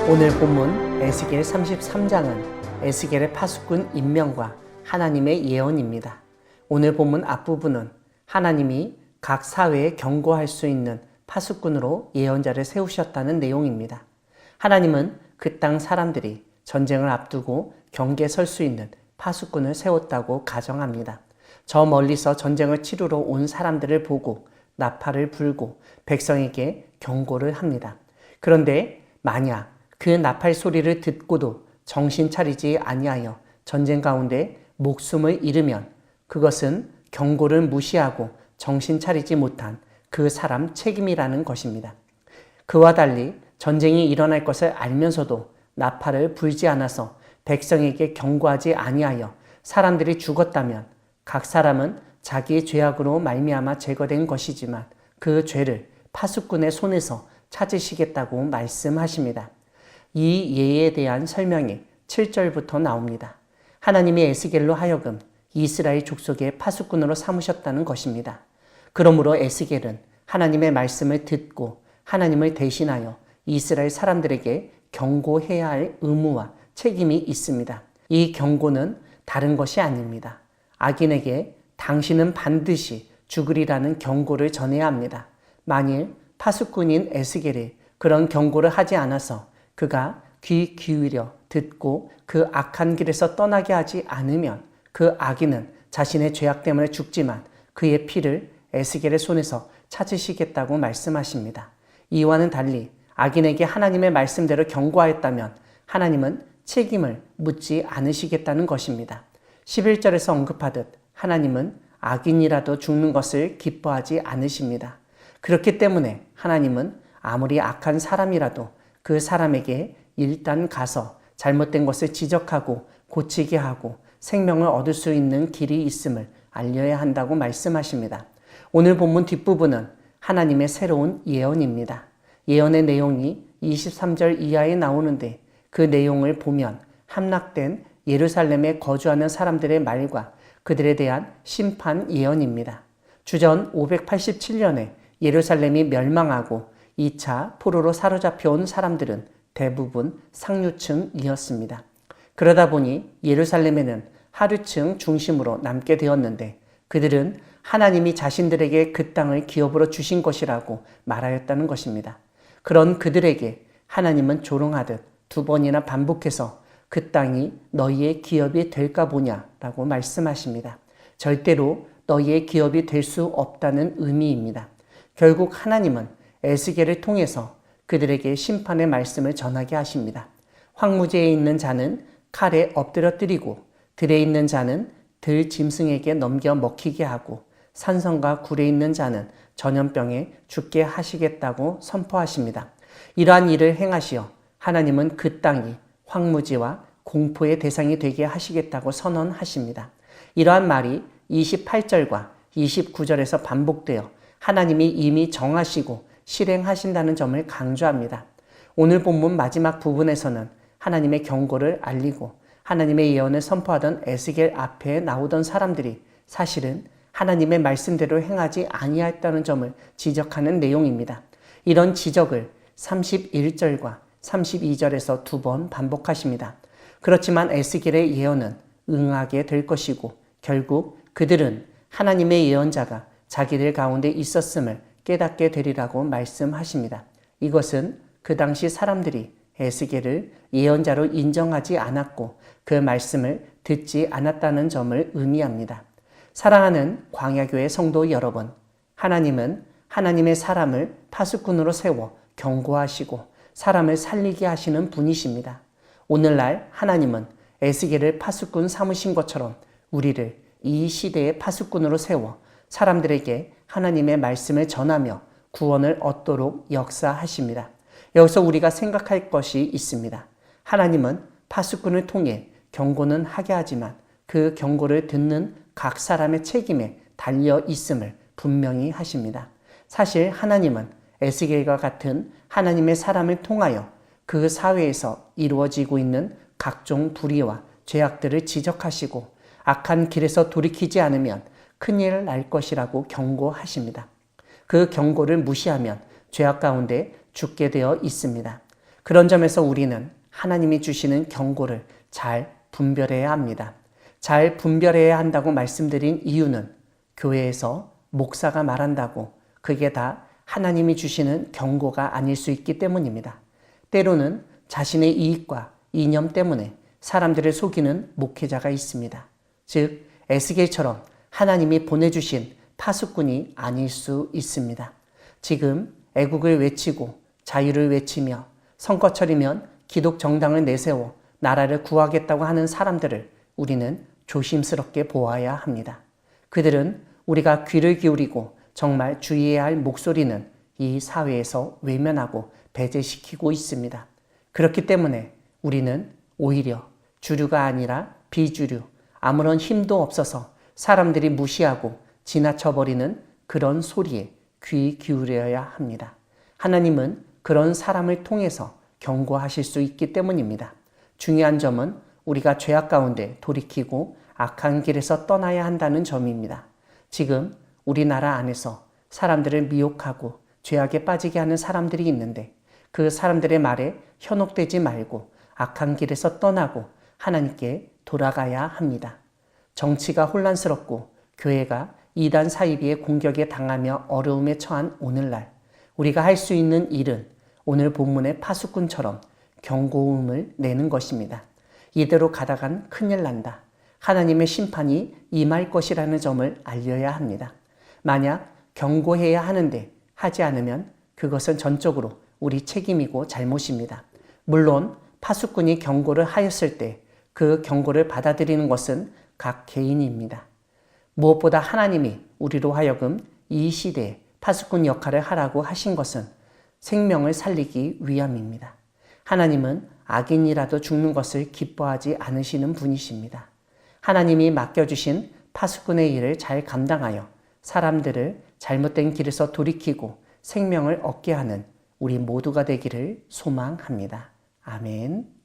오늘 본문 에스겔 33장은 에스겔의 파수꾼 임명과 하나님의 예언입니다. 오늘 본문 앞부분은 하나님이 각 사회에 경고할 수 있는 파수꾼으로 예언자를 세우셨다는 내용입니다. 하나님은 그 땅 사람들이 전쟁을 앞두고 경계에 설 수 있는 파수꾼을 세웠다고 가정합니다. 저 멀리서 전쟁을 치르러 온 사람들을 보고 나팔을 불고 백성에게 경고를 합니다. 그런데 만약 그 나팔 소리를 듣고도 정신 차리지 아니하여 전쟁 가운데 목숨을 잃으면 그것은 경고를 무시하고 정신 차리지 못한 그 사람 책임이라는 것입니다. 그와 달리 전쟁이 일어날 것을 알면서도 나팔을 불지 않아서 백성에게 경고하지 아니하여 사람들이 죽었다면 각 사람은 자기의 죄악으로 말미암아 제거된 것이지만 그 죄를 파수꾼의 손에서 찾으시겠다고 말씀하십니다. 이 예에 대한 설명이 7절부터 나옵니다. 하나님이 에스겔로 하여금 이스라엘 족속의 파수꾼으로 삼으셨다는 것입니다. 그러므로 에스겔은 하나님의 말씀을 듣고 하나님을 대신하여 이스라엘 사람들에게 경고해야 할 의무와 책임이 있습니다. 이 경고는 다른 것이 아닙니다. 악인에게 당신은 반드시 죽으리라는 경고를 전해야 합니다. 만일 파수꾼인 에스겔이 그런 경고를 하지 않아서 그가 귀 기울여 듣고 그 악한 길에서 떠나게 하지 않으면 그 악인은 자신의 죄악 때문에 죽지만 그의 피를 에스겔의 손에서 찾으시겠다고 말씀하십니다. 이와는 달리 악인에게 하나님의 말씀대로 경고하였다면 하나님은 책임을 묻지 않으시겠다는 것입니다. 11절에서 언급하듯 하나님은 악인이라도 죽는 것을 기뻐하지 않으십니다. 그렇기 때문에 하나님은 아무리 악한 사람이라도 그 사람에게 일단 가서 잘못된 것을 지적하고 고치게 하고 생명을 얻을 수 있는 길이 있음을 알려야 한다고 말씀하십니다. 오늘 본문 뒷부분은 하나님의 새로운 예언입니다. 예언의 내용이 23절 이하에 나오는데 그 내용을 보면 함락된 예루살렘에 거주하는 사람들의 말과 그들에 대한 심판 예언입니다. 주전 587년에 예루살렘이 멸망하고 2차 포로로 사로잡혀온 사람들은 대부분 상류층이었습니다. 그러다 보니 예루살렘에는 하류층 중심으로 남게 되었는데 그들은 하나님이 자신들에게 그 땅을 기업으로 주신 것이라고 말하였다는 것입니다. 그런 그들에게 하나님은 조롱하듯 2번이나 반복해서 그 땅이 너희의 기업이 될까 보냐라고 말씀하십니다. 절대로 너희의 기업이 될 수 없다는 의미입니다. 결국 하나님은 에스겔을 통해서 그들에게 심판의 말씀을 전하게 하십니다. 황무지에 있는 자는 칼에 엎드려뜨리고 들에 있는 자는 들 짐승에게 넘겨 먹히게 하고 산성과 굴에 있는 자는 전염병에 죽게 하시겠다고 선포하십니다. 이러한 일을 행하시어 하나님은 그 땅이 황무지와 공포의 대상이 되게 하시겠다고 선언하십니다. 이러한 말이 28절과 29절에서 반복되어 하나님이 이미 정하시고 실행하신다는 점을 강조합니다. 오늘 본문 마지막 부분에서는 하나님의 경고를 알리고 하나님의 예언을 선포하던 에스겔 앞에 나오던 사람들이 사실은 하나님의 말씀대로 행하지 아니하였다는 점을 지적하는 내용입니다. 이런 지적을 31절과 32절에서 2번 반복하십니다. 그렇지만 에스겔의 예언은 응하게 될 것이고 결국 그들은 하나님의 예언자가 자기들 가운데 있었음을 깨닫게 되리라고 말씀하십니다. 이것은 그 당시 사람들이 에스겔을 예언자로 인정하지 않았고 그 말씀을 듣지 않았다는 점을 의미합니다. 사랑하는 광야교회 성도 여러분, 하나님은 하나님의 사람을 파수꾼으로 세워 경고하시고 사람을 살리게 하시는 분이십니다. 오늘날 하나님은 에스겔을 파수꾼 삼으신 것처럼 우리를 이 시대의 파수꾼으로 세워 사람들에게 하나님의 말씀을 전하며 구원을 얻도록 역사하십니다. 여기서 우리가 생각할 것이 있습니다. 하나님은 파수꾼을 통해 경고는 하게 하지만 그 경고를 듣는 각 사람의 책임에 달려 있음을 분명히 하십니다. 사실 하나님은 에스겔과 같은 하나님의 사람을 통하여 그 사회에서 이루어지고 있는 각종 불의와 죄악들을 지적하시고 악한 길에서 돌이키지 않으면 큰일 날 것이라고 경고하십니다. 그 경고를 무시하면 죄악 가운데 죽게 되어 있습니다. 그런 점에서 우리는 하나님이 주시는 경고를 잘 분별해야 합니다. 잘 분별해야 한다고 말씀드린 이유는 교회에서 목사가 말한다고 그게 다 하나님이 주시는 경고가 아닐 수 있기 때문입니다. 때로는 자신의 이익과 이념 때문에 사람들을 속이는 목회자가 있습니다. 즉 에스겔처럼 하나님이 보내주신 파수꾼이 아닐 수 있습니다. 지금 애국을 외치고 자유를 외치며 선거철이면 기독 정당을 내세워 나라를 구하겠다고 하는 사람들을 우리는 조심스럽게 보아야 합니다. 그들은 우리가 귀를 기울이고 정말 주의해야 할 목소리는 이 사회에서 외면하고 배제시키고 있습니다. 그렇기 때문에 우리는 오히려 주류가 아니라 비주류, 아무런 힘도 없어서 사람들이 무시하고 지나쳐버리는 그런 소리에 귀 기울여야 합니다. 하나님은 그런 사람을 통해서 경고하실 수 있기 때문입니다. 중요한 점은 우리가 죄악 가운데 돌이키고 악한 길에서 떠나야 한다는 점입니다. 지금 우리나라 안에서 사람들을 미혹하고 죄악에 빠지게 하는 사람들이 있는데 그 사람들의 말에 현혹되지 말고 악한 길에서 떠나고 하나님께 돌아가야 합니다. 정치가 혼란스럽고 교회가 이단 사이비의 공격에 당하며 어려움에 처한 오늘날 우리가 할 수 있는 일은 오늘 본문의 파수꾼처럼 경고음을 내는 것입니다. 이대로 가다간 큰일 난다. 하나님의 심판이 임할 것이라는 점을 알려야 합니다. 만약 경고해야 하는데 하지 않으면 그것은 전적으로 우리 책임이고 잘못입니다. 물론 파수꾼이 경고를 하였을 때 그 경고를 받아들이는 것은 각 개인입니다. 무엇보다 하나님이 우리로 하여금 이 시대에 파수꾼 역할을 하라고 하신 것은 생명을 살리기 위함입니다. 하나님은 악인이라도 죽는 것을 기뻐하지 않으시는 분이십니다. 하나님이 맡겨주신 파수꾼의 일을 잘 감당하여 사람들을 잘못된 길에서 돌이키고 생명을 얻게 하는 우리 모두가 되기를 소망합니다. 아멘.